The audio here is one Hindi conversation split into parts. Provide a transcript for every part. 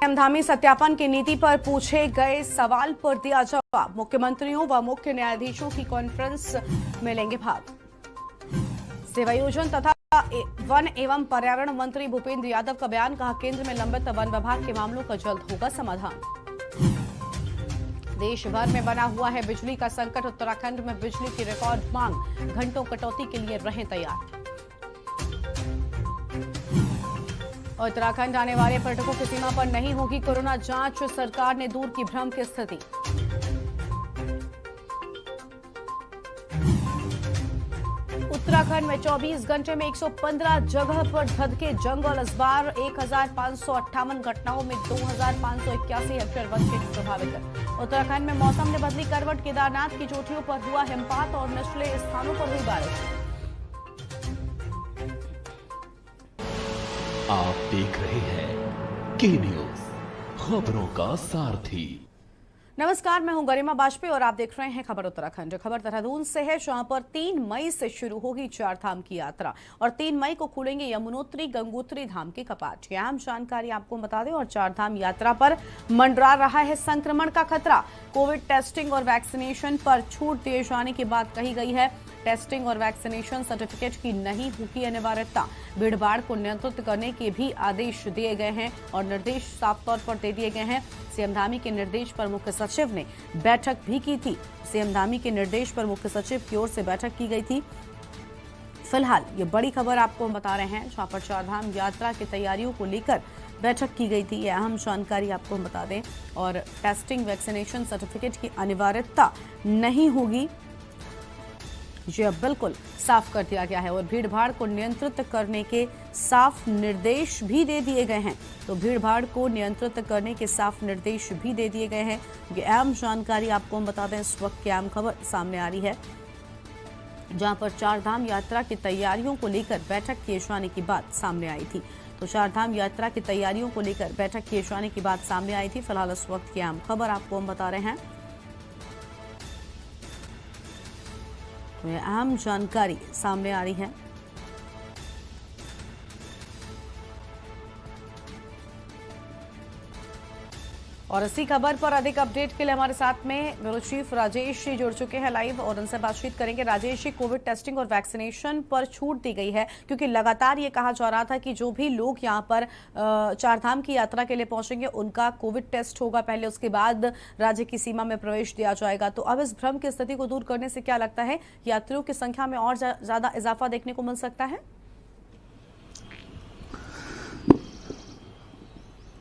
सेमधामी सत्यापन की नीति पर पूछे गए सवाल पर दिया जवाब। मुख्यमंत्रियों व मुख्य न्यायाधीशों की कॉन्फ्रेंस में लेंगे भाग। सेवायोजन तथा वन एवं पर्यावरण मंत्री भूपेंद्र यादव का बयान, कहा केंद्र में लंबित वन विभाग के मामलों का जल्द होगा समाधान। देश भर में बना हुआ है बिजली का संकट, उत्तराखंड में बिजली की रिकॉर्ड मांग, घंटों कटौती के लिए रहें तैयार। उत्तराखंड आने वाले पर्यटकों की सीमा पर नहीं होगी कोरोना जांच, सरकार ने दूर की भ्रम की स्थिति। उत्तराखंड में 24 घंटे में 115 जगह पर धधके जंगल, इस बार 1558 घटनाओं में 2581 हेक्टेयर वन क्षेत्र प्रभावित। उत्तराखंड में मौसम ने बदली करवट, केदारनाथ की चोटियों पर हुआ हिमपात और निचले स्थानों पर हुई बारिश। आप देख रहे हैं के न्यूज, खबरों का सारथी। नमस्कार, मैं हूं गरिमा बाजपेयी और आप देख रहे हैं खबर उत्तराखंड। खबर देहरादून से है, जहां पर 3 मई से शुरू होगी चारधाम की यात्रा और 3 मई को खुलेंगे यमुनोत्री गंगोत्री धाम के कपाट। यह अहम जानकारी आपको बता दें। और चारधाम यात्रा पर मंडरा रहा है संक्रमण का खतरा। कोविड टेस्टिंग और वैक्सीनेशन पर छूट दिए जाने की बात कही गई है। टेस्टिंग और वैक्सीनेशन सर्टिफिकेट की नहीं होगी अनिवार्यता। भीड़भाड़ को नियंत्रित करने के भी आदेश दिए गए हैं और निर्देश साफ तौर पर दे दिए गए हैं। सीएम धामी के निर्देश पर मुख्य सचिव ने बैठक भी की थी। सीएम धामी के निर्देश पर मुख्य सचिव की ओर से बैठक की गई थी। फिलहाल ये बड़ी खबर आपको बता रहे हैं, जहां पर चारधाम यात्रा की तैयारियों को लेकर बैठक की गई थी। यह अहम जानकारी आपको बता दें। और टेस्टिंग वैक्सीनेशन सर्टिफिकेट की अनिवार्यता नहीं होगी, ये अब बिल्कुल साफ कर दिया गया है। और भीड़भाड़ को नियंत्रित करने के साफ निर्देश भी दे दिए गए हैं। तो भीड़भाड़ को नियंत्रित करने के साफ निर्देश भी दे दिए गए हैं। ये अहम जानकारी आपको हम बता दें। इस वक्त की अहम खबर सामने आ रही है, जहां पर चारधाम यात्रा की तैयारियों को लेकर बैठक किए जाने की बात सामने आई थी। तो चारधाम यात्रा की तैयारियों को लेकर बैठक किए जाने की बात सामने आई थी। फिलहाल इस वक्त की अहम खबर आपको हम बता रहे हैं। अहम जानकारी सामने आ रही है। और इसी खबर पर अधिक अपडेट के लिए हमारे साथ में ब्यूरो चीफ राजेश जी जुड़ चुके हैं लाइव और उनसे बातचीत करेंगे। राजेश जी, कोविड टेस्टिंग और वैक्सीनेशन पर छूट दी गई है, क्योंकि लगातार ये कहा जा रहा था कि जो भी लोग यहाँ पर चारधाम की यात्रा के लिए पहुंचेंगे उनका कोविड टेस्ट होगा पहले, उसके बाद राज्य की सीमा में प्रवेश दिया जाएगा। तो अब इस भ्रम की स्थिति को दूर करने से क्या लगता है, यात्रियों की संख्या में और ज्यादा इजाफा देखने को मिल सकता है?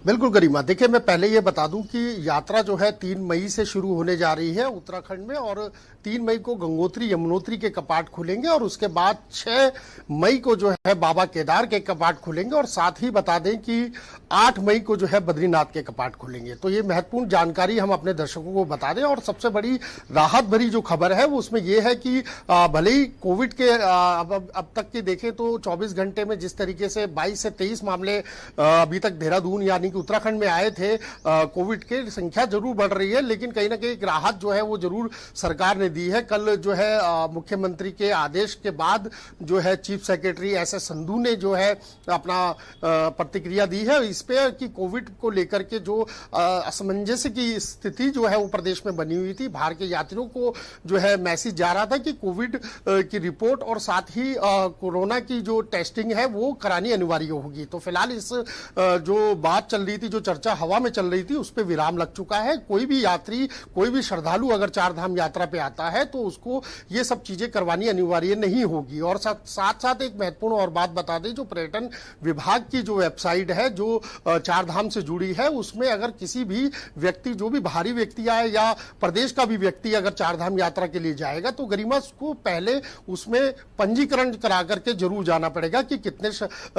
बिल्कुल गरिमा, देखिए मैं पहले ये बता दूं कि यात्रा जो है 3 मई से शुरू होने जा रही है उत्तराखंड में। और 3 मई को गंगोत्री यमुनोत्री के कपाट खुलेंगे और उसके बाद 6 मई को जो है बाबा केदार के कपाट खुलेंगे। और साथ ही बता दें कि 8 मई को जो है बद्रीनाथ के कपाट खुलेंगे। तो ये महत्वपूर्ण जानकारी हम अपने दर्शकों को बता दें। और सबसे बड़ी राहत भरी जो खबर है वो उसमें ये है कि भले ही कोविड के अब तक की देखें तो 24 घंटे में जिस तरीके से 22 से 23 मामले अभी तक देहरादून यानी उत्तराखंड में आए थे, कोविड के संख्या जरूर बढ़ रही है, लेकिन कहीं ना कहीं एक राहत जो है वो जरूर सरकार ने दी है। कल जो है मुख्यमंत्री के आदेश के बाद जो है चीफ सेक्रेटरी एस.एस. संधू ने जो है अपना प्रतिक्रिया दी है इस पे कि कोविड को लेकर के जो असमंजस की स्थिति जो है वो प्रदेश में बनी हुई थी। बाहर के यात्रियों को जो है मैसेज जा रहा था कि कोविड की रिपोर्ट और साथ ही कोरोना की जो टेस्टिंग है वो करानी अनिवार्य होगी। तो फिलहाल इस जो बात चल रही थी, जो चर्चा हवा में चल रही थी, उस पे विराम लग चुका है। कोई भी यात्री, कोई भी श्रद्धालु अगर चारधाम यात्रा पे आता है तो उसको ये सब चीजें करवानी अनिवार्य नहीं होगी। और साथ एक महत्वपूर्ण और बात बता दें, जो पर्यटन विभाग की जो वेबसाइट है जो चारधाम से जुड़ी है, उसमें अगर किसी भी व्यक्ति, जो भी बाहरी व्यक्ति आए या प्रदेश का भी व्यक्ति अगर चारधाम यात्रा के लिए जाएगा तो गरिमा को पहले उसमें पंजीकरण करा करके जरूर जाना पड़ेगा कि कितने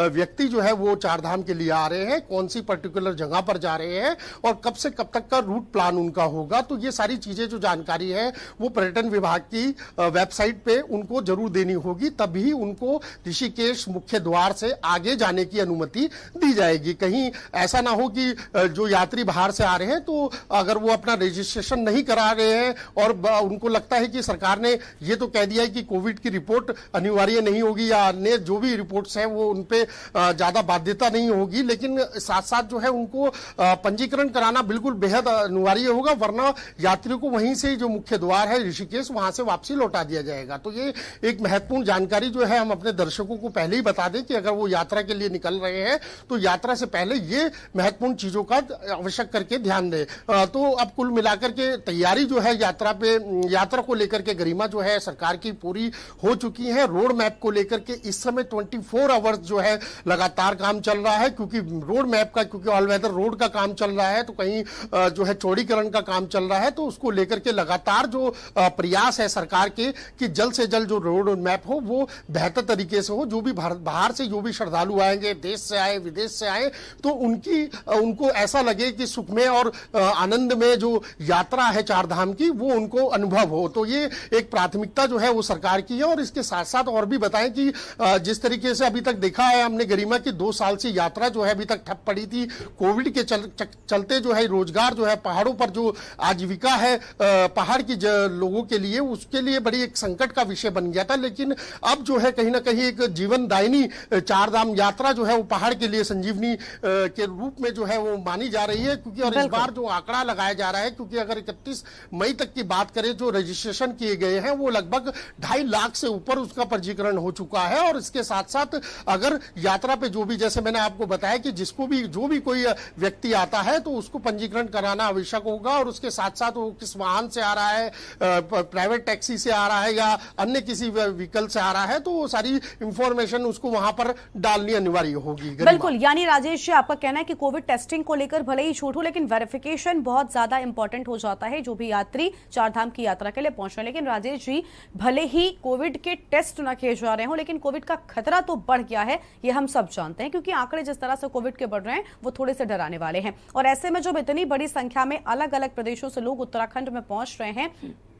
व्यक्ति जो है वो चारधाम के लिए आ रहे हैं, कौन सी पर्टिकुलर जगह पर जा रहे हैं और कब से कब तक का रूट प्लान उनका होगा। तो ये सारी चीजें जो जानकारी है वो पर्यटन विभाग की वेबसाइट पे उनको जरूर देनी होगी, तभी उनको ऋषिकेश मुख्य द्वार से आगे जाने की अनुमति दी जाएगी। कहीं ऐसा ना हो कि जो यात्री बाहर से आ रहे हैं तो अगर वो अपना रजिस्ट्रेशन नहीं करा रहे हैं और उनको लगता है कि सरकार ने ये तो कह दिया है कि कोविड की रिपोर्ट अनिवार्य नहीं होगी या अन्य जो भी रिपोर्ट्स हैं वो उनपे ज्यादा बाध्यता नहीं होगी, लेकिन साथ साथ जो है है उनको पंजीकरण कराना बिल्कुल बेहद अनिवार्य होगा, वरना यात्रियों को वहीं से जो मुख्य द्वार है ऋषिकेश वहां से वापसी लौटा दिया जाएगा। तो ये एक महत्वपूर्ण जानकारी जो है हम अपने दर्शकों को पहले ही बता दें कि अगर वो यात्रा के लिए निकल रहे हैं तो यात्रा से पहले ये महत्वपूर्ण चीजों का आवश्यक करके ध्यान दें। तो अब कुल मिलाकर के तैयारी जो है यात्रा को लेकर के गरिमा जो है सरकार की पूरी हो चुकी है। रोड मैप को लेकर के इस समय 24 आवर्स जो है लगातार काम चल रहा है, क्योंकि रोड मैप का, क्योंकि ऑल वेदर रोड का काम चल रहा है, तो कहीं जो है चौड़ीकरण का काम चल रहा है, तो उसको लेकर के लगातार जो प्रयास है सरकार के कि जल्द से जल्द जो रोड मैप हो वो बेहतर तरीके से हो। जो भी बाहर से जो भी श्रद्धालु आएंगे, देश से आए विदेश से आए, तो उनको ऐसा लगे कि सुखमय और आनंद में जो यात्रा है चार धाम की वो उनको अनुभव हो। तो ये एक प्राथमिकता जो है वो सरकार की है। और इसके साथ साथ और भी बताएं कि जिस तरीके से अभी तक देखा है हमने गरिमा की 2 साल से यात्रा जो है अभी तक ठप पड़ी थी। कोविड के चलते जो है रोजगार जो है पहाड़ों पर जो आजीविका है पहाड़ की लोगों के लिए, उसके लिए बड़ी एक संकट का विषय बन गया था। लेकिन अब जो है कहीं ना कहीं एक जीवनदायिनी चार धाम यात्रा जो है वो पहाड़ के लिए संजीवनी के रूप में जो है वो मानी जा रही है। क्योंकि और इस बार जो आंकड़ा लगाया जा रहा है, क्योंकि अगर 31 मई तक की बात करें जो रजिस्ट्रेशन किए गए हैं वो लगभग 2.5 लाख से ऊपर उसका पंजीकरण हो चुका है। और इसके साथ साथ अगर यात्रा पे जो भी, जैसे मैंने आपको बताया कि जो भी कोई व्यक्ति आता है तो उसको पंजीकरण कराना आवश्यक होगा। और उसके साथ साथ वो किस वाहन से आ रहा है, प्राइवेट टैक्सी से आ रहा है या अन्य किसी व्हीकल से आ रहा है, तो वो सारी इंफॉर्मेशन उसको वहां पर डालनी अनिवार्य होगी। बिल्कुल, यानी राजेश जी आपका कहना है कि कोविड टेस्टिंग को लेकर भले ही छूट हो, लेकिन वेरिफिकेशन बहुत ज्यादा इंपॉर्टेंट हो जाता है जो भी यात्री चार धाम की यात्रा के लिए पहुंच रहे हैं। लेकिन राजेश जी, भले ही कोविड के टेस्ट न किए जा रहे हो, लेकिन कोविड का खतरा तो बढ़ गया है, ये हम सब जानते हैं, क्योंकि आंकड़े जिस तरह से कोविड के बढ़ रहे हैं वो थोड़े से डराने वाले हैं। और ऐसे में जब इतनी बड़ी संख्या में अलग अलग प्रदेशों से लोग उत्तराखंड में पहुंच रहे हैं,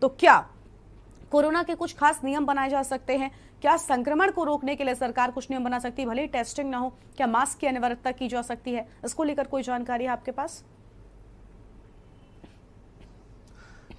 तो क्या कोरोना के कुछ खास नियम बनाए जा सकते हैं? क्या संक्रमण को रोकने के लिए सरकार कुछ नियम बना सकती है, भले ही टेस्टिंग ना हो? क्या मास्क की अनिवार्यता की जा सकती है? इसको लेकर कोई जानकारी है आपके पास?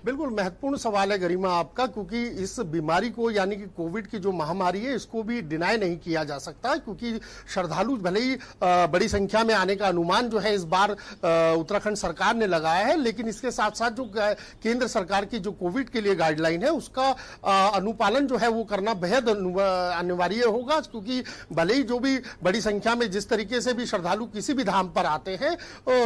बिल्कुल महत्वपूर्ण सवाल है गरिमा आपका, क्योंकि इस बीमारी को यानी कि कोविड की जो महामारी है इसको भी डिनाई नहीं किया जा सकता, क्योंकि श्रद्धालु भले ही बड़ी संख्या में आने का अनुमान जो है इस बार उत्तराखंड सरकार ने लगाया है, लेकिन इसके साथ साथ जो केंद्र सरकार की जो कोविड के लिए गाइडलाइन है उसका अनुपालन जो है वो करना बेहद अनिवार्य होगा। क्योंकि भले ही जो भी बड़ी संख्या में जिस तरीके से भी श्रद्धालु किसी भी धाम पर आते हैं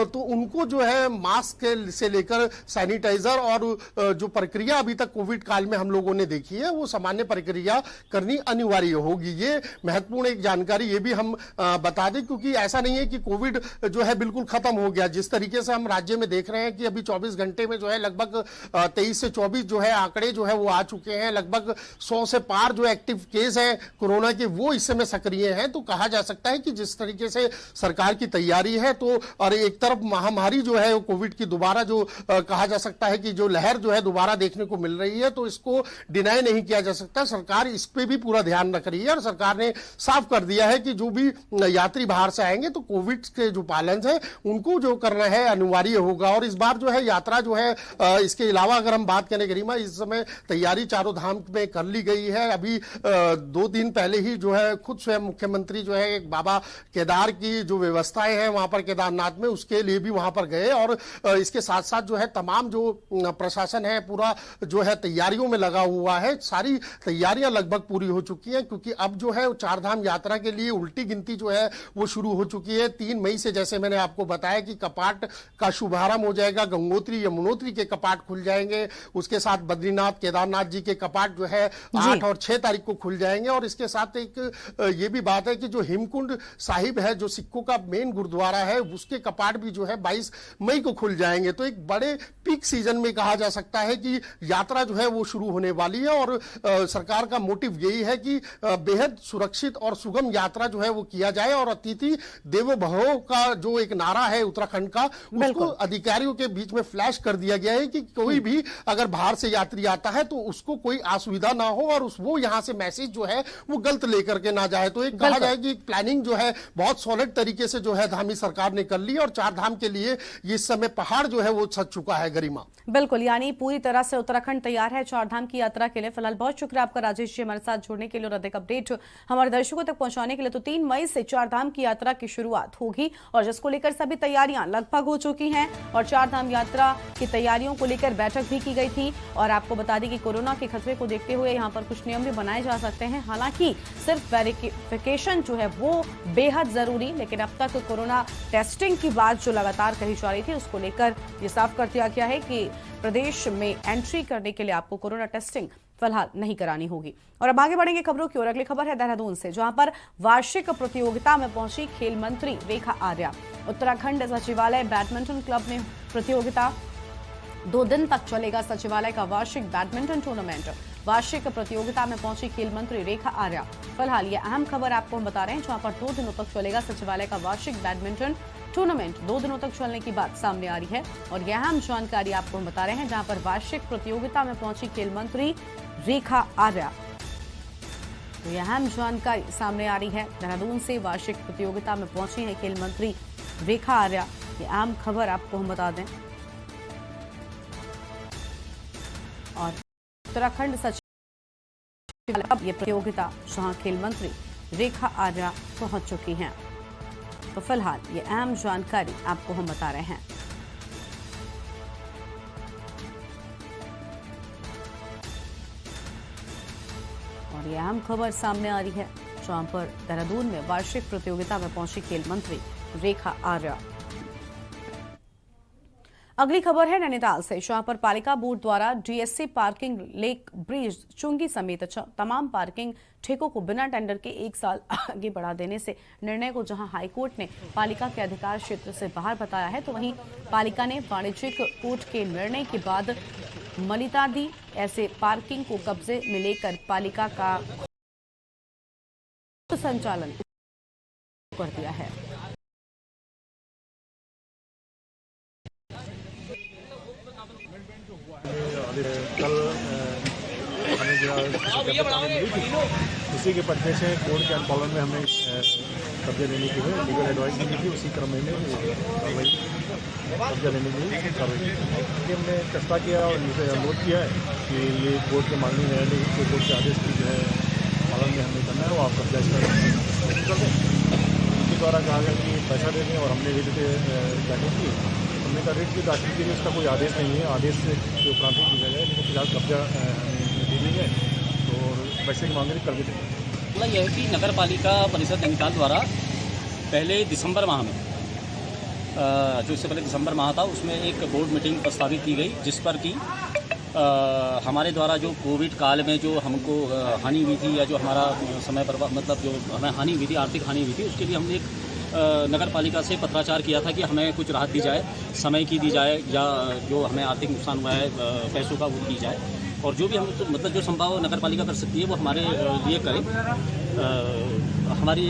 तो उनको जो है मास्क से लेकर सैनिटाइजर और जो प्रक्रिया अभी तक कोविड काल में हम लोगों ने देखी है वो सामान्य प्रक्रिया करनी अनिवार्य होगी। ये महत्वपूर्ण एक जानकारी ये भी हम बता दें, क्योंकि ऐसा नहीं है कि कोविड जो है बिल्कुल खत्म हो गया। जिस तरीके से हम राज्य में देख रहे हैं कि अभी 24 घंटे में जो है लगभग 23 से 24 जो है आंकड़े जो है वो आ चुके हैं, लगभग 100 से पार जो एक्टिव केस है कोरोना के वो इस समय सक्रिय हैं। तो कहा जा सकता है कि जिस तरीके से सरकार की तैयारी है, तो और एक तरफ महामारी जो है कोविड की दोबारा जो कहा जा सकता है कि जो लहर जो है दोबारा देखने को मिल रही है, तो इसको डिनाई नहीं किया जा सकता। सरकार इस पे भी पूरा ध्यान रख रही है और सरकार ने साफ कर दिया है कि जो भी यात्री बाहर से आएंगे तो कोविड के जो पालन है उनको जो करना है अनिवार्य होगा। और इस बार जो है यात्रा जो है इसके अलावा अगर हम बात करें गरिमा, इस समय तैयारी चारों धाम में कर ली गई है। अभी 2 दिन पहले ही जो है खुद स्वयं मुख्यमंत्री जो है बाबा केदार की जो व्यवस्थाएं हैं वहां पर केदारनाथ में, उसके लिए भी वहां पर गए। और इसके साथ साथ जो है तमाम जो प्रशासन है पूरा जो है तैयारियों में लगा हुआ है। सारी तैयारियां लगभग पूरी हो चुकी हैं, क्योंकि अब जो है चार धाम यात्रा के लिए उल्टी गिनती जो है वो शुरू हो चुकी है। 3 मई से जैसे मैंने आपको बताया कि कपाट का शुभारंभ हो जाएगा, गंगोत्री यमुनोत्री के कपाट खुल जाएंगे, उसके साथ बद्रीनाथ केदारनाथ जी के कपाट जो है 8 और 6 तारीख को खुल जाएंगे। और इसके साथ एक ये भी बात है कि जो हेमकुंड साहिब है जो सिखों का मेन गुरुद्वारा है उसके कपाट भी जो है 22 मई को खुल जाएंगे। तो एक बड़े पीक सीजन में कहा जा सकता है कि यात्रा जो है वो शुरू होने वाली है। और सरकार का मोटिव यही है कि बेहद सुरक्षित और सुगम यात्रा जो है वो किया जाए। और अतिथि देवो भव का जो एक नारा है उत्तराखंड का, उसको अधिकारियों के बीच में फ्लैश कर दिया गया है कि कोई भी अगर बाहर से यात्री आता है तो उसको कोई असुविधा ना हो और वो यहां से मैसेज जो है वो गलत लेकर के ना जाए। तो एक कहा जाए कि प्लानिंग जो है बहुत सॉलिड तरीके से जो है धामी सरकार ने कर ली और चार धाम के लिए इस समय पहाड़ जो है वो सज चुका है गरिमा। बिल्कुल, यानी यानी पूरी तरह से उत्तराखंड तैयार है चारधाम की यात्रा के लिए। फिलहाल बहुत शुक्रिया आपका राजेश जी हमारे साथ जुड़ने के लिए और अधिक अपडेट हमारे दर्शकों तक पहुंचाने के लिए। तो 3 मई से चारधाम की यात्रा की शुरुआत होगी और जिसको लेकर सभी तैयारियां लगभग हो चुकी हैं और चारधाम यात्रा की तैयारियों को लेकर बैठक भी की गई थी। और आपको बता दें कि कोरोना के खतरे को देखते हुए यहाँ पर कुछ नियम भी बनाए जा सकते हैं। हालांकि सिर्फ वेरिफिकेशन जो है वो बेहद जरूरी, लेकिन अब तक कोरोना टेस्टिंग की बात जो लगातार कही जा रही थी उसको लेकर ये साफ कर दिया गया है कि प्रदेश में एंट्री करने के लिए आपको कोरोना टेस्टिंग फिलहाल नहीं करानी होगी। और अब आगे बढ़ेंगे खबरों की ओर। अगली खबर है देहरादून से, जहां पर वार्षिक प्रतियोगिता में पहुंची खेल मंत्री रेखा आर्या। उत्तराखंड सचिवालय बैडमिंटन क्लब में प्रतियोगिता 2 दिन तक चलेगा। सचिवालय का वार्षिक बैडमिंटन टूर्नामेंट, वार्षिक प्रतियोगिता में पहुंची खेल मंत्री रेखा आर्या। फिलहाल ये अहम खबर आपको हम बता रहे हैं, जहां पर 2 दिनों तक चलेगा सचिवालय का वार्षिक बैडमिंटन टूर्नामेंट। 2 दिनों तक चलने की बात सामने आ रही है और यह अहम जानकारी आपको हम बता रहे हैं, जहां पर वार्षिक प्रतियोगिता में पहुंची खेल मंत्री रेखा आर्या। तो यह अहम जानकारी सामने आ रही है। देहरादून से वार्षिक प्रतियोगिता में पहुंची है खेल मंत्री रेखा आर्या। ये अहम खबर आपको हम बता दें। और उत्तराखंड सचिवालय ये प्रतियोगिता जहां खेल मंत्री रेखा आर्या पहुंच चुकी हैं। तो फिलहाल ये अहम जानकारी आपको हम बता रहे हैं। और ये अहम खबर सामने आ रही है, जहां पर देहरादून में वार्षिक प्रतियोगिता में पहुंची खेल मंत्री रेखा आर्या। अगली खबर है नैनीताल से, जहां पर पालिका बोर्ड द्वारा डीएससी पार्किंग, लेक ब्रिज, चुंगी समेत तमाम पार्किंग ठेकों को बिना टेंडर के 1 साल आगे बढ़ा देने से निर्णय को जहां हाईकोर्ट ने पालिका के अधिकार क्षेत्र से बाहर बताया है, तो वहीं पालिका ने वाणिज्यिक कोर्ट के निर्णय के बाद मलिता दी। ऐसे पार्किंग को कब्जे में लेकर पालिका का संचालन कर दिया है। कल हमें जो मिली थी उसी के पट्टे से कोर्ट के अनुपालन में हमें कब्जा लेने की हुई लीगल एडवाइस मिली थी। उसी क्रम में कार्रवाई कब्जा लेने के लिए कार्रवाई हमने फैसला किया और इनसे अनुरोध किया है कि ये कोर्ट के माननीय न्यायालय के कोर्ट के आदेश की जो है पालन में हमें करना है, वो आप कब्जा इसका कर दें। उनके द्वारा कहा गया कि पैसा दे दें और हमने रेट दाखिल की। हमने कहा रेट की दाखिल के लिए इसका कोई आदेश नहीं है, आदेश के उपरांत ही किया जाए, लेकिन फिलहाल कब्जा दे दी है तो पैसे की मांग कर देते हैं। मतलब यह है कि नगर पालिका परिषद नैनीताल द्वारा पहले दिसंबर माह में जो इससे पहले दिसंबर माह था उसमें एक बोर्ड मीटिंग प्रस्तावित की गई, जिस पर कि हमारे द्वारा जो कोविड काल में जो हमको हानि हुई थी या जो हमारा समय पर मतलब जो हमें हानि हुई थी, आर्थिक हानि हुई थी, उसके लिए हमने एक नगर पालिका से पत्राचार किया था कि हमें कुछ राहत दी जाए, समय की दी जाए, या जो हमें आर्थिक नुकसान हुआ है पैसों का वो दी जाए। और जो भी हम मतलब जो संभव नगर पालिका कर सकती है वो हमारे लिए करें, हमारी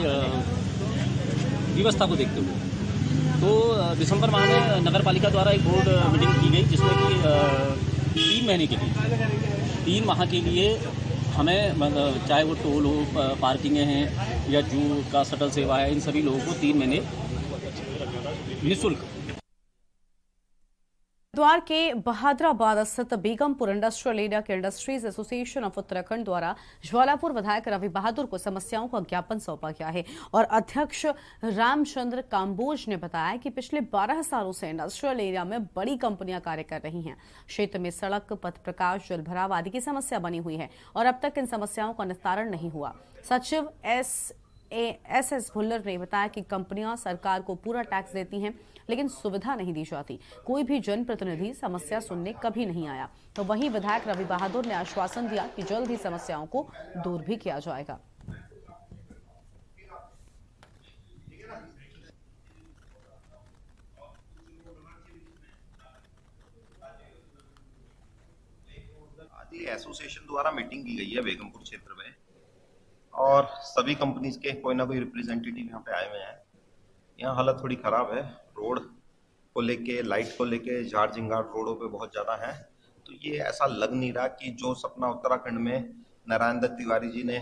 व्यवस्था को देखते हुए। तो दिसंबर माह में नगर पालिका द्वारा एक बोर्ड मीटिंग की गई, जिसमें कि 3 महीने के लिए 3 माह के लिए हमें चाहे वो टोल हो, पार्किंगें हैं या जू का शटल सेवा है, इन सभी लोगों को 3 महीने निःशुल्क। हरिद्वार के बहादुराबाद स्थित बेगमपुर इंडस्ट्रियल एरिया के इंडस्ट्रीज एसोसिएशन ऑफ उत्तराखंड द्वारा ज्वालापुर विधायक रवि बहादुर को समस्याओं का ज्ञापन सौंपा गया है। और अध्यक्ष रामचंद्र काम्बोज ने बताया कि पिछले 12 सालों से इंडस्ट्रियल एरिया में बड़ी कंपनियां कार्य कर रही हैं। क्षेत्र में सड़क, पथ प्रकाश, जल भराव आदि की समस्या बनी हुई है और अब तक इन समस्याओं का निस्तारण नहीं हुआ। सचिव एस भुल्लर ने बताया कि कंपनियां सरकार को पूरा टैक्स देती हैं, लेकिन सुविधा नहीं दी जाती। कोई भी जनप्रतिनिधि समस्या सुनने कभी नहीं आया। तो वहीं विधायक रवि बहादुर ने आश्वासन दिया कि जल्द ही समस्याओं को दूर भी किया जाएगा। आज एसोसिएशन द्वारा मीटिंग की गई है बेगमपुर क्षेत्र में और सभी कंपनीज के कोई ना कोई रिप्रेजेंटेटिव यहाँ पे आए हुए हैं। यहाँ हालत थोड़ी खराब है, रोड को लेके, लाइट को लेके, झाड़ झंगाट रोडों पे बहुत ज़्यादा है। तो ये ऐसा लग नहीं रहा कि जो सपना उत्तराखंड में नारायण दत्त तिवारी जी ने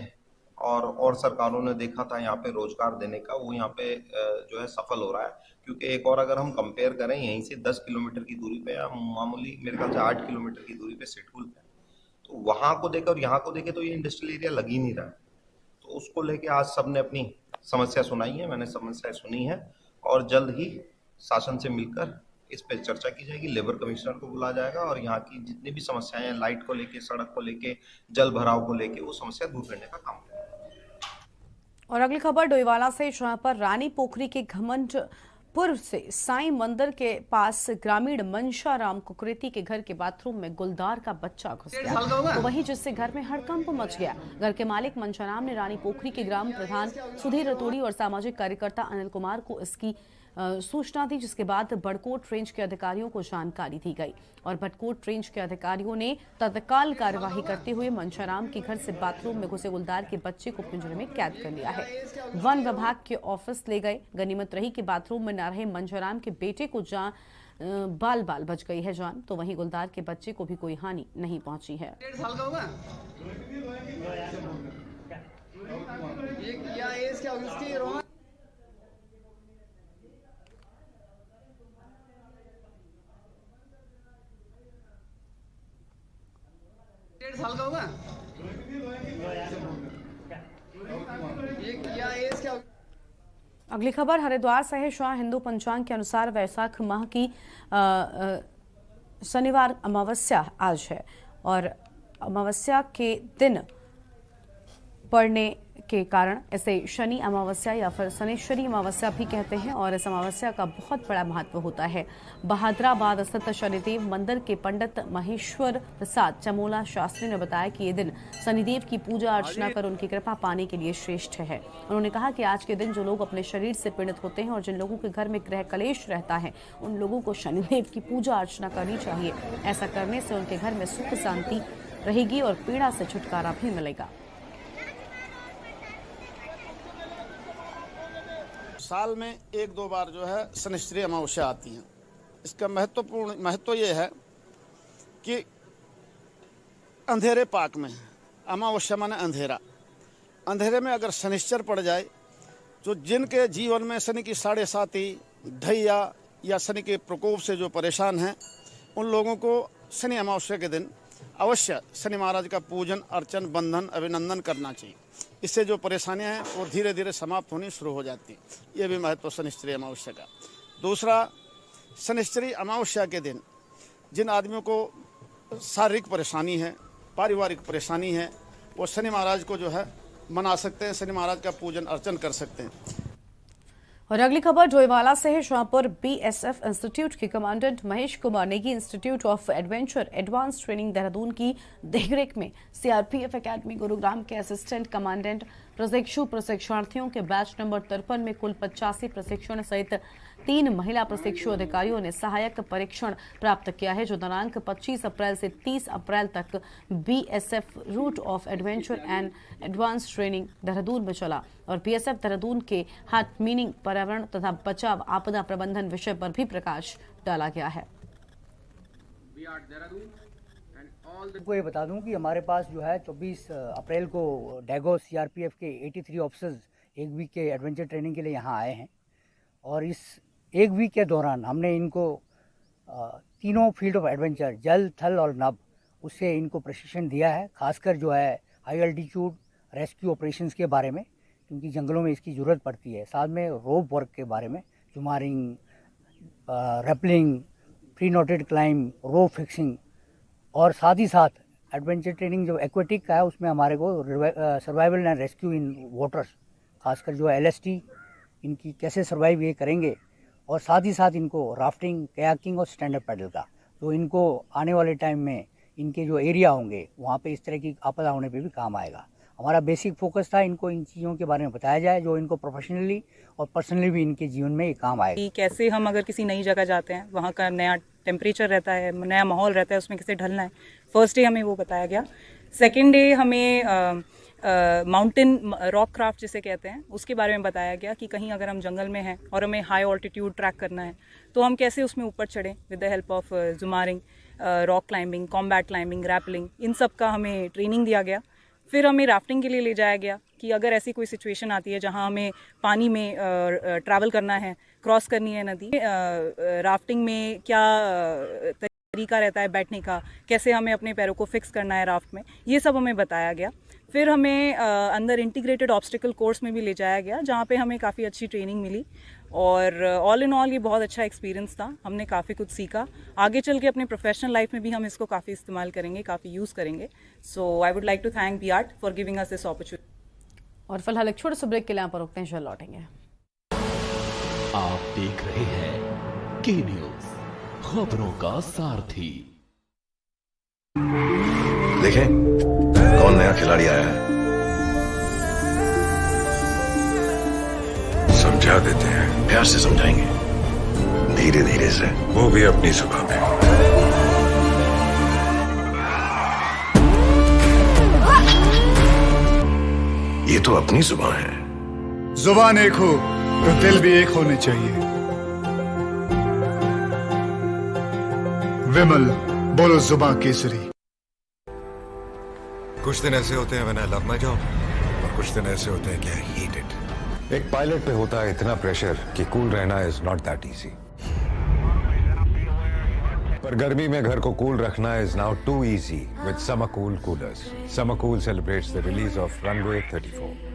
और सरकारों ने देखा था यहाँ पे रोजगार देने का, वो यहाँ पे जो है सफल हो रहा है। क्योंकि एक और अगर हम कंपेयर करें, यहीं से 10 किलोमीटर की दूरी पे या मामूली मेरे ख्याल से 8 किलोमीटर की दूरी पे सिडकुल है, तो वहां को देखे और यहाँ को देखे तो ये इंडस्ट्रियल एरिया लग ही नहीं रहा है। तो उसको लेके आज सबने अपनी समस्या सुनाई है, मैंने समस्या सुनी है, और जल्द ही शासन से मिलकर इस पे चर्चा की जाएगी। लेबर कमिश्नर को बुलाया जाएगा और यहाँ की जितनी भी समस्याएं हैं, लाइट को लेके, सड़क को लेके, जल भराव को लेके, वो समस्या दूर करने का काम करें। और अगली खबर डोईवाला से, जहां पर रानी पोखरी के घमंडपुर से साईं मंदिर के पास ग्रामीण मंशाराम कुकरेती के घर के बाथरूम में गुलदार का बच्चा घुस गया, तो वहीं जिससे घर में हड़कंप मच गया। घर के मालिक मंशाराम ने रानी पोखरी के ग्राम प्रधान सुधीर रतोड़ी और सामाजिक कार्यकर्ता अनिल कुमार को इसकी सूचना दी, जिसके बाद बड़कोट रेंज के अधिकारियों को जानकारी दी गई और बड़कोट रेंज के अधिकारियों ने तत्काल कार्यवाही करते हुए मंशाराम के घर से बाथरूम में घुसे गुलदार के बच्चे को पिंजरे में कैद कर लिया है। वन विभाग के ऑफिस ले गए। गनीमत रही कि बाथरूम में न रहे मंशाराम के बेटे को बाल बच गई है जान, तो वहीं गुलदार के बच्चे को भी कोई हानि नहीं पहुंची है। 1.5 साल का होगा या एज क्या होगी उसकी? 1.5 साल का होगा या एज क्या होगी? अगली खबर हरिद्वार से है। शाह हिंदू पंचांग के अनुसार वैशाख माह की शनिवार अमावस्या आज है और अमावस्या के दिन पड़ने के कारण इसे शनि अमावस्या या फिर शनिश्चरी अमावस्या भी कहते हैं और इस अमावस्या का बहुत बड़ा महत्व होता है। बहादुराबाद स्थित शनिदेव मंदिर के पंडित महेश्वर प्रसाद चमोला शास्त्री ने बताया कि ये दिन शनिदेव की पूजा अर्चना कर उनकी कृपा पाने के लिए श्रेष्ठ है। उन्होंने कहा कि आज के दिन जो लोग अपने शरीर से पीड़ित होते हैं और जिन लोगों के घर में ग्रह कलेश रहता है, उन लोगों को शनिदेव की पूजा अर्चना करनी चाहिए। ऐसा करने से उनके घर में सुख शांति रहेगी और पीड़ा से छुटकारा भी मिलेगा। साल में 1-2 बार जो है शनिश्चरी अमावस्या आती है। इसका महत्व ये है कि अंधेरे पाक में, अमावस्या माने अंधेरा, अंधेरे में अगर शनिश्चर पड़ जाए तो जिनके जीवन में शनि की 7.5 ढैया या शनि के प्रकोप से जो परेशान हैं, उन लोगों को शनि अमावस्या के दिन अवश्य शनि महाराज का पूजन अर्चन बंधन अभिनंदन करना चाहिए। इससे जो परेशानियां हैं वो धीरे धीरे समाप्त होनी शुरू हो जाती हैं। ये भी महत्व शनिश्चरी अमावस्या का। दूसरा, शनिश्चरी अमावस्या के दिन जिन आदमियों को शारीरिक परेशानी है, पारिवारिक परेशानी है, वो शनि महाराज को जो है मना सकते हैं, शनि महाराज का पूजन अर्चन कर सकते हैं। और अगली खबर डोईवाला से है, जहां पर बीएसएफ इंस्टीट्यूट के commandant Mahesh Kumar Negi institute of adventure advance training Dehradun की देखरेख में सीआरपीएफ एकेडमी गुरुग्राम के असिस्टेंट कमांडेंट प्रशिक्षणार्थियों के बैच नंबर 53 में कुल 85 प्रशिक्षण सहित 3 महिला प्रशिक्षु अधिकारियों ने सहायक परीक्षण प्राप्त किया है, जो दिनांक 25 अप्रैल से 30 अप्रैल तक BSF route of adventure and advance training Dehradun में चला और बीएसएफ देहरादून के हार्ट मीनिंग पर्यावरण तथा बचाव आपदा प्रबंधन विषय पर भी प्रकाश डाला गया है। आपको ये बता दूं कि हमारे पास जो है 24 अप्रैल को डैगो सीआरपीएफ के 83 ऑफिसर्स 1 वीक के एडवेंचर ट्रेनिंग के लिए यहाँ आए हैं और इस 1 वीक के दौरान हमने इनको तीनों फील्ड ऑफ एडवेंचर जल थल और नभ उससे इनको प्रशिक्षण दिया है। खासकर जो है हाई अल्टीट्यूड रेस्क्यू ऑपरेशंस के बारे में, क्योंकि जंगलों में इसकी ज़रूरत पड़ती है। साथ में रोप वर्क के बारे में, jumaring, rappelling, pre noted climb, rope fixing और साथ ही साथ एडवेंचर ट्रेनिंग जो एक्वेटिक का है उसमें हमारे को survival and rescue in waters, खासकर जो एलएसटी इनकी कैसे सर्वाइव ये करेंगे और साथ ही साथ इनको राफ्टिंग, कयाकिंग और स्टैंड अप पैडल का, तो इनको आने वाले टाइम में इनके जो एरिया होंगे वहाँ पे इस तरह की आपदा होने पे भी काम आएगा। हमारा बेसिक फोकस था इनको इन चीज़ों के बारे में बताया जाए जो इनको प्रोफेशनली और पर्सनली भी इनके जीवन में ये काम आएगा। कैसे हम अगर किसी नई जगह जाते हैं, वहाँ का नया टेम्परेचर रहता है, नया माहौल रहता है, उसमें कैसे ढलना है। फर्स्ट डे हमें वो बताया गया। सेकेंड डे हमें माउंटेन रॉक क्राफ्ट जिसे कहते हैं उसके बारे में बताया गया कि कहीं अगर हम जंगल में हैं और हमें हाई ऑल्टीट्यूड ट्रैक करना है तो हम कैसे उसमें ऊपर चढ़ें with the help of jumaring, rock climbing, combat climbing, rappelling, इन सब का हमें ट्रेनिंग दिया गया। फिर हमें राफ्टिंग के लिए ले जाया गया। कि अगर ऐसी कोई सिचुएशन आती है जहां हमें पानी में ट्रैवल करना है, क्रॉस करनी है नदी, राफ्टिंग में क्या तरीका रहता है बैठने का, कैसे हमें अपने पैरों को फिक्स करना है राफ्ट में, ये सब हमें बताया गया। फिर हमें अंदर इंटीग्रेटेड ऑब्स्टिकल कोर्स में भी ले जाया गया, जहाँ पे हमें काफ़ी अच्छी ट्रेनिंग मिली और ऑल इन ऑल ये बहुत अच्छा एक्सपीरियंस था। हमने काफ़ी कुछ सीखा, आगे चल के अपने प्रोफेशनल लाइफ में भी हम इसको काफ़ी इस्तेमाल करेंगे, काफ़ी यूज़ करेंगे। So I would like to thank बियार्ट for giving us this opportunity. और फिलहाल एक छोटे से ब्रेक के लिए यहाँ पर रुकते हैं, जल्द लौटेंगे। आप देख रहे हैं के न्यूज, खबरों का सारथी। देखें कौन नया खिलाड़ी आया है, समझा देते हैं, प्यार से समझाएंगे, धीरे धीरे से, वो भी अपनी जुबान में। ये तो अपनी जुबान है। जुबान एक हो तो दिल भी एक होने चाहिए। विमल बोलो जुबान केसरी। कुछ दिन ऐसे होते हैं when I love my job, और कुछ दिन ऐसे होते हैं कि आई हेट इट। एक पायलट पे होता है इतना प्रेशर कि कूल रहना इज नॉट दैट इजी, पर गर्मी में घर को कूल रखना is now too easy with summer cool coolers. Summer cool celebrates the release of runway 34।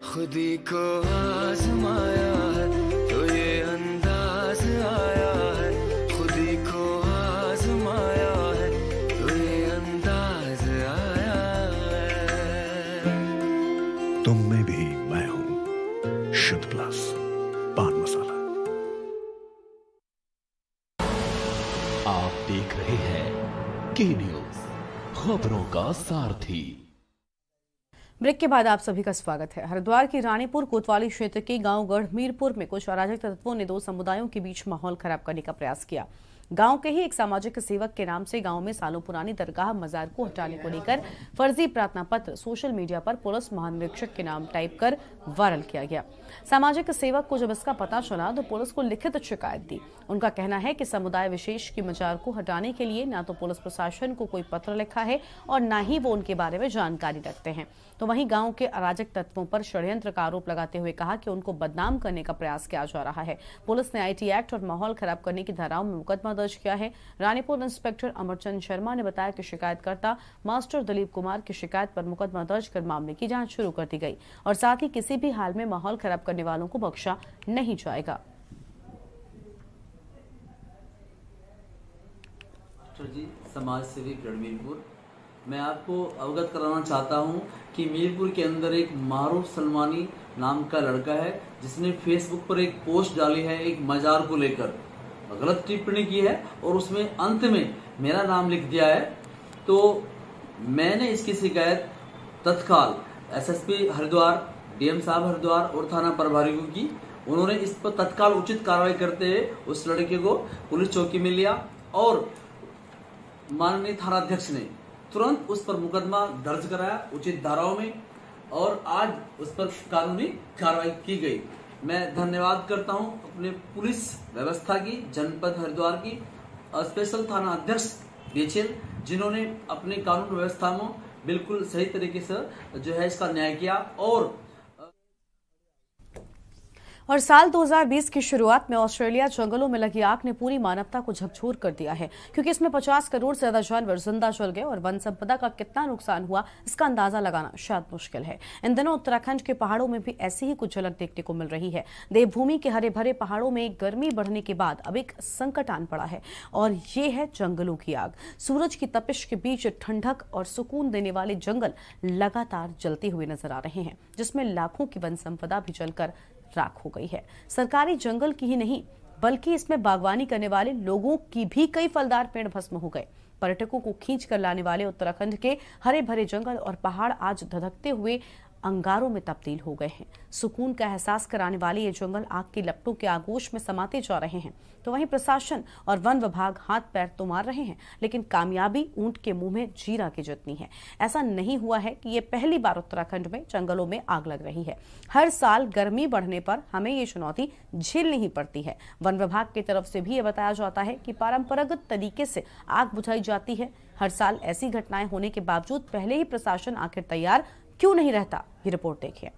खुदी को आजमाया है तो ये अंदाज आया है, खुदी को आजमाया है तो ये अंदाज आया है। तुम में भी मैं हूं, शुद्ध प्लस पान मसाला। आप देख रहे हैं के न्यूज, खबरों का सारथी। ब्रेक के बाद आप सभी का स्वागत है। हरिद्वार की रानीपुर कोतवाली क्षेत्र के गांव गढ़मीरपुर में कुछ अराजक तत्वों ने दो समुदायों के बीच माहौल खराब करने का प्रयास किया। गांव के ही एक सामाजिक सेवक के नाम से गांव में सालों पुरानी दरगाह मजार को हटाने को लेकर फर्जी प्रार्थना पत्र सोशल मीडिया पर पुलिस महानिरीक्षक के नाम टाइप कर वायरल किया गया। सामाजिक सेवक को जब इसका पता चला तो पुलिस को लिखित शिकायत दी। उनका कहना है कि समुदाय विशेष की मजार को हटाने के लिए न तो पुलिस प्रशासन को कोई पत्र लिखा है और न ही वो उनके बारे में जानकारी रखते हैं। तो वहीं गांव के अराजक तत्वों पर षड्यंत्र का आरोप लगाते हुए कहा कि उनको बदनाम करने का प्रयास किया जा रहा है। पुलिस ने आईटी एक्ट और माहौल खराब करने की धाराओं में मुकदमा दर्ज किया है। रानीपुर इंस्पेक्टर अमरचंद शर्मा ने बताया कि शिकायतकर्ता मास्टर दिलीप कुमार की शिकायत पर मुकदमा दर्ज कर मामले की जांच शुरू कर दी गई और साथ ही किसी भी हाल में माहौल खराब करने वालों को बख्शा नहीं जाएगा। जी समाज सेवी मीरपुर, मैं आपको अवगत कराना चाहता हूं कि मीरपुर के अंदर एक मारूफ सलमानी नाम का लड़का है जिसने फेसबुक पर एक पोस्ट डाली है एक मजार को लेकर, गलत टिप्पणी की है और उसमें अंत में मेरा नाम लिख दिया है। तो मैंने इसकी शिकायत तत्काल एसएसपी हरिद्वार, डीएम साहब हरिद्वार और थाना प्रभारी को की। उन्होंने इस पर तत्काल उचित कार्रवाई करते हुए उस लड़के को पुलिस चौकी में लिया और माननीय थानाध्यक्ष ने तुरंत उस पर मुकदमा दर्ज कराया उचित धाराओं में और आज उस पर कानूनी कार्रवाई की गई। मैं धन्यवाद करता हूं अपने पुलिस व्यवस्था की, जनपद हरिद्वार की, स्पेशल थाना अध्यक्ष डीएचएल, जिन्होंने अपने कानून व्यवस्था में बिल्कुल सही तरीके से जो है इसका न्याय किया। और साल 2020 की शुरुआत में ऑस्ट्रेलिया जंगलों में लगी आग ने पूरी मानवता को झकझोर कर दिया है, क्योंकि इसमें 50 करोड़ से ज्यादा जानवर जिंदा जल गए और वन संपदा का कितना नुकसान हुआ इसका अंदाजा लगाना शायद मुश्किल है। इन दिनों उत्तराखंड के पहाड़ों में भी ऐसी ही कुछ झलक देखने को मिल रही है। देवभूमि के हरे भरे पहाड़ों में गर्मी बढ़ने के बाद अब एक संकट आन पड़ा है और ये है जंगलों की आग। सूरज की तपिश के बीच ठंडक और सुकून देने वाले जंगल लगातार जलते हुए नजर आ रहे हैं, जिसमें लाखों की वन संपदा भी जलकर राख हो गई है। सरकारी जंगल की ही नहीं बल्कि इसमें बागवानी करने वाले लोगों की भी कई फलदार पेड़ भस्म हो गए। पर्यटकों को खींच कर लाने वाले उत्तराखंड के हरे भरे जंगल और पहाड़ आज धधकते हुए अंगारों में तब्दील हो गए हैं। सुकून का एहसास कराने वाले ये जंगल आग की लपटों के आगोश में समाते जा रहे हैं। तो वहीं प्रशासन और वन विभाग हाथ पैर तो मार रहे हैं, लेकिन कामयाबी ऊंट के मुंह में जीरा की जितनी है। ऐसा नहीं हुआ है कि ये पहली बार उत्तराखंड में जंगलों में आग लग रही है। हर साल गर्मी बढ़ने पर हमें ये चुनौती झेलनी ही पड़ती है। वन विभाग की तरफ से भी ये बताया जाता है कि परंपरागत तरीके से आग बुझाई जाती है। हर साल ऐसी घटनाएं होने के बावजूद पहले ही प्रशासन आखिर तैयार क्यों नहीं रहता, ये रिपोर्ट देखिए।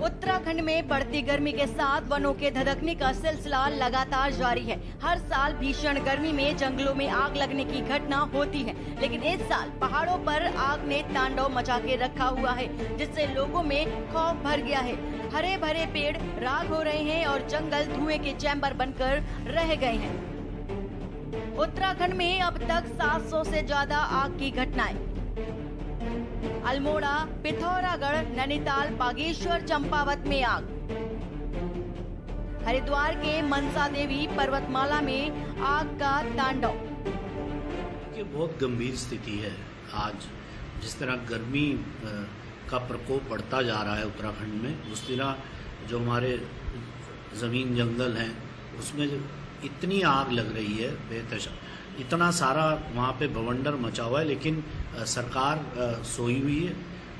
उत्तराखंड में बढ़ती गर्मी के साथ वनों के धधकने का सिलसिला लगातार जारी है। हर साल भीषण गर्मी में जंगलों में आग लगने की घटना होती है, लेकिन इस साल पहाड़ों पर आग ने तांडव मचा के रखा हुआ है, जिससे लोगों में खौफ भर गया है। हरे भरे पेड़ राख हो रहे हैं और जंगल धुएं के चैम्बर बनकर रह गए हैं। उत्तराखंड में अब तक 700 से ज्यादा आग की घटनाएं। अल्मोड़ा, पिथौरागढ़, नैनीताल, बागेश्वर, चंपावत में आग। हरिद्वार के मनसा देवी पर्वतमाला में आग का तांडव। ये बहुत गंभीर स्थिति है। आज जिस तरह गर्मी का प्रकोप बढ़ता जा रहा है उत्तराखंड में, उस तरह जो हमारे जमीन जंगल हैं उसमें इतनी आग लग रही है बेतहाशा, इतना सारा वहाँ पे बवंडर मचा हुआ है। लेकिन सरकार सोई हुई है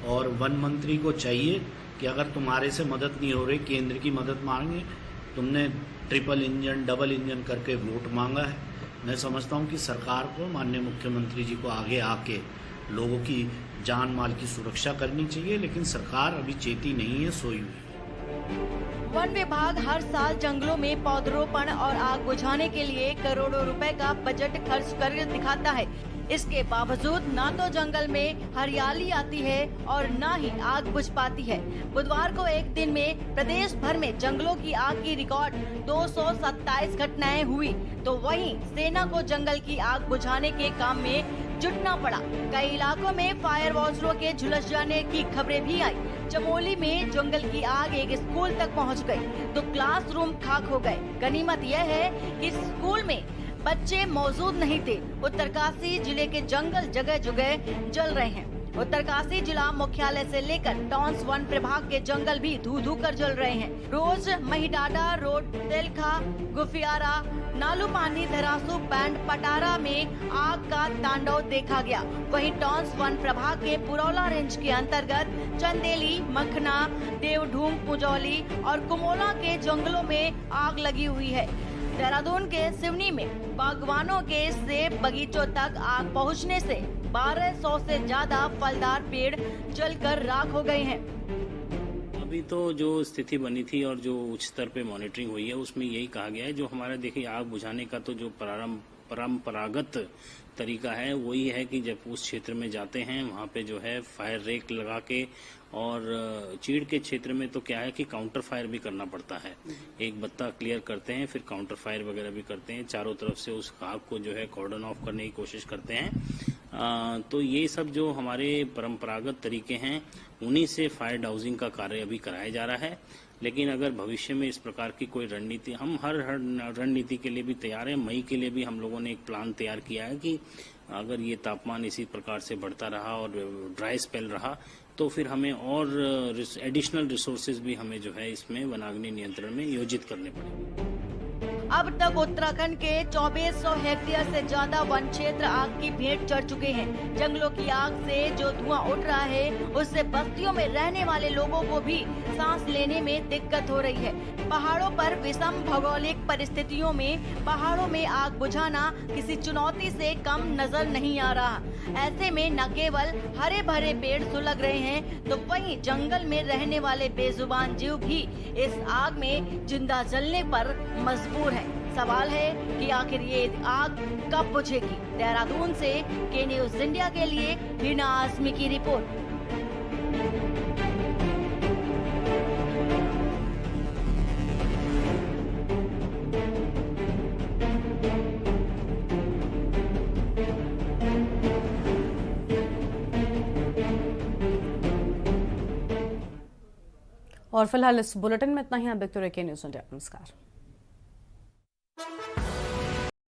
और वन मंत्री को चाहिए कि अगर तुम्हारे से मदद नहीं हो रही, केंद्र की मदद मांगे। तुमने ट्रिपल इंजन, डबल इंजन करके वोट मांगा है। मैं समझता हूँ कि सरकार को, माननीय मुख्यमंत्री जी को आगे आके लोगों की जान माल की सुरक्षा करनी चाहिए, लेकिन सरकार अभी चेती नहीं है, सोई हुई है। वन विभाग हर साल जंगलों में पौधरोपण और आग बुझाने के लिए करोड़ों रुपए का बजट खर्च कर दिखाता है। इसके बावजूद ना तो जंगल में हरियाली आती है और ना ही आग बुझ पाती है। बुधवार को एक दिन में प्रदेश भर में जंगलों की आग की रिकॉर्ड 227 घटनाएं हुई, तो वहीं सेना को जंगल की आग बुझाने के काम में जुटना पड़ा। कई इलाकों में फायर वॉचरों के झुलस जाने की खबरें भी आई। चमोली में जंगल की आग एक स्कूल तक पहुंच गई, तो क्लासरूम खाक हो गए। गनीमत यह है कि स्कूल में बच्चे मौजूद नहीं थे। उत्तरकाशी जिले के जंगल जगह जगह जल रहे हैं। उत्तरकाशी जिला मुख्यालय से लेकर टॉन्स वन प्रभाग के जंगल भी धू धू कर जल रहे हैं। रोज महिडाडा रोड, तेलखा, गुफियारा, नालूपानी, धरासू, बैंड, पटारा में आग का तांडव देखा गया। वहीं टॉन्स वन प्रभाग के पुरौला रेंज के अंतर्गत चंदेली, मखना, देवढूम, पुजौली और कुमोला के जंगलों में आग लगी हुई है। देहरादून के सिवनी में बागवानों के सेब बगीचों तक आग पहुंचने से 1200 से ज्यादा फलदार पेड़ जलकर राख हो गए हैं। अभी तो जो स्थिति बनी थी और जो उच्च स्तर पे मॉनिटरिंग हुई है, उसमें यही कहा गया है, जो हमारा देखिए आग बुझाने का तो जो परंपरागत तरीका है वही है कि जब उस क्षेत्र में जाते हैं वहाँ पे जो है फायर रेक लगा के, और चीड़ के क्षेत्र में तो क्या है कि काउंटर फायर भी करना पड़ता है। एक बत्ता क्लियर करते हैं, फिर काउंटर फायर वगैरह भी करते हैं, चारों तरफ से उस आग को जो है कॉर्डन ऑफ करने की कोशिश करते हैं। तो ये सब जो हमारे परंपरागत तरीके हैं उन्हीं से फायर डाउजिंग का कार्य अभी कराया जा रहा है। लेकिन अगर भविष्य में इस प्रकार की कोई रणनीति, हम हर रणनीति के लिए भी तैयार हैं। मई के लिए भी हम लोगों ने एक प्लान तैयार किया है कि अगर ये तापमान इसी प्रकार से बढ़ता रहा और ड्राई स्पेल रहा तो फिर हमें और एडिशनल रिसोर्सेज भी हमें जो है इसमें वनाग्नि नियंत्रण में योजित करने पड़ेंगे। अब तक उत्तराखंड के 2400 हेक्टेयर से ज्यादा वन क्षेत्र आग की भेंट चढ़ चुके हैं। जंगलों की आग से जो धुआं उठ रहा है उससे बस्तियों में रहने वाले लोगों को भी सांस लेने में दिक्कत हो रही है। पहाड़ों पर विषम भौगोलिक परिस्थितियों में पहाड़ों में आग बुझाना किसी चुनौती से कम नजर नहीं आ रहा। ऐसे में न केवल हरे भरे पेड़ सुलग रहे हैं, तो वहीं जंगल में रहने वाले बेजुबान जीव भी इस आग में जिंदा जलने पर मजबूर है। सवाल है कि आखिर ये आग कब बुझेगी। देहरादून से के न्यूज इंडिया के लिए हिना आजमी की रिपोर्ट। और फिलहाल इस बुलेटिन में इतना ही। आप देखते रहिए के न्यूज इंडिया। नमस्कार।